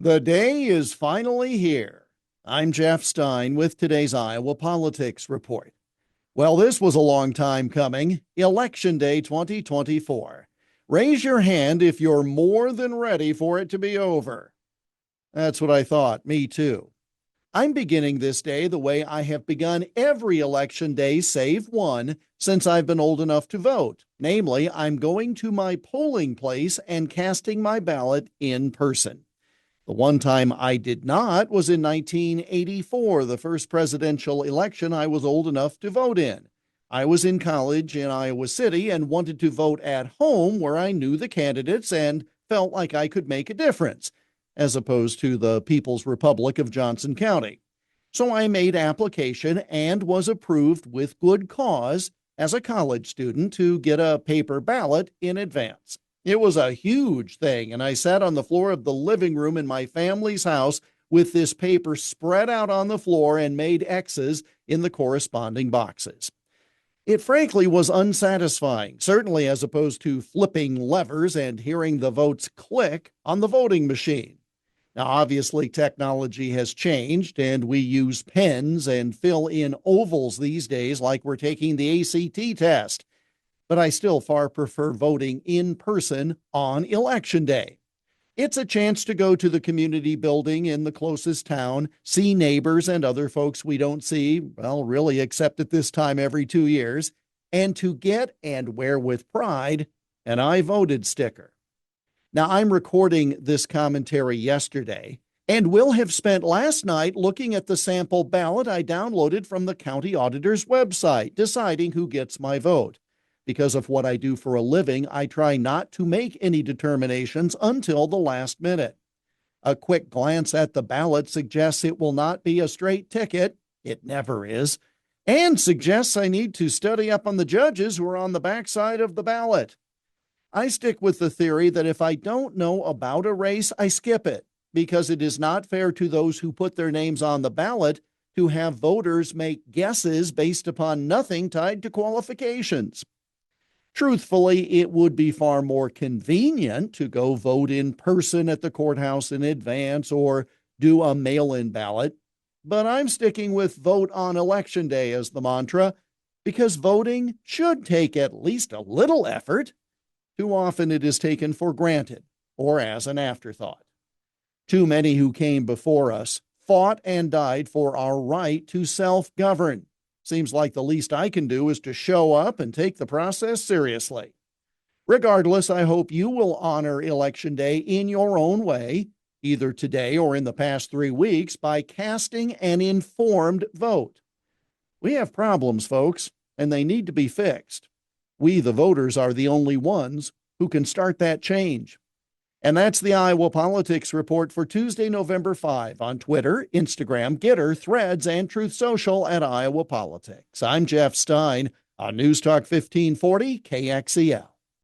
The day is finally here. I'm Jeff Stein with today's Iowa Politics Report. Well, this was a long time coming. Election Day 2024. Raise your hand if you're more than ready for it to be over. That's what I thought. Me too. I'm beginning this day the way I have begun every election day save one since I've been old enough to vote. Namely, I'm going to my polling place and casting my ballot in person. The one time I did not was in 1984, the first presidential election I was old enough to vote in. I was in college in Iowa City and wanted to vote at home where I knew the candidates and felt like I could make a difference, as opposed to the People's Republic of Johnson County. So I made application and was approved with good cause as a college student to get a paper ballot in advance. It was a huge thing, and I sat on the floor of the living room in my family's house with this paper spread out on the floor and made X's in the corresponding boxes. It frankly was unsatisfying, certainly as opposed to flipping levers and hearing the votes click on the voting machine. Now, obviously, technology has changed, and we use pens and fill in ovals these days like we're taking the ACT test. But I still far prefer voting in person on Election Day. It's a chance to go to the community building in the closest town, see neighbors and other folks we don't see, well, really except at this time every 2 years, and to get and wear with pride an I voted sticker. Now, I'm recording this commentary yesterday and will have spent last night looking at the sample ballot I downloaded from the county auditor's website, deciding who gets my vote. Because of what I do for a living, I try not to make any determinations until the last minute. A quick glance at the ballot suggests it will not be a straight ticket. It never is. And suggests I need to study up on the judges who are on the backside of the ballot. I stick with the theory that if I don't know about a race, I skip it, because it is not fair to those who put their names on the ballot to have voters make guesses based upon nothing tied to qualifications. Truthfully, it would be far more convenient to go vote in person at the courthouse in advance or do a mail-in ballot, but I'm sticking with vote on Election Day as the mantra, because voting should take at least a little effort. Too often it is taken for granted or as an afterthought. Too many who came before us fought and died for our right to self-govern. Seems like the least I can do is to show up and take the process seriously. Regardless, I hope you will honor Election Day in your own way, either today or in the past 3 weeks, by casting an informed vote. We have problems, folks, and they need to be fixed. We, the voters, are the only ones who can start that change. And that's the Iowa Politics Report for Tuesday, November 5 on Twitter, Instagram, Getter, Threads, and Truth Social at Iowa Politics. I'm Jeff Stein on News Talk 1540 KXEL.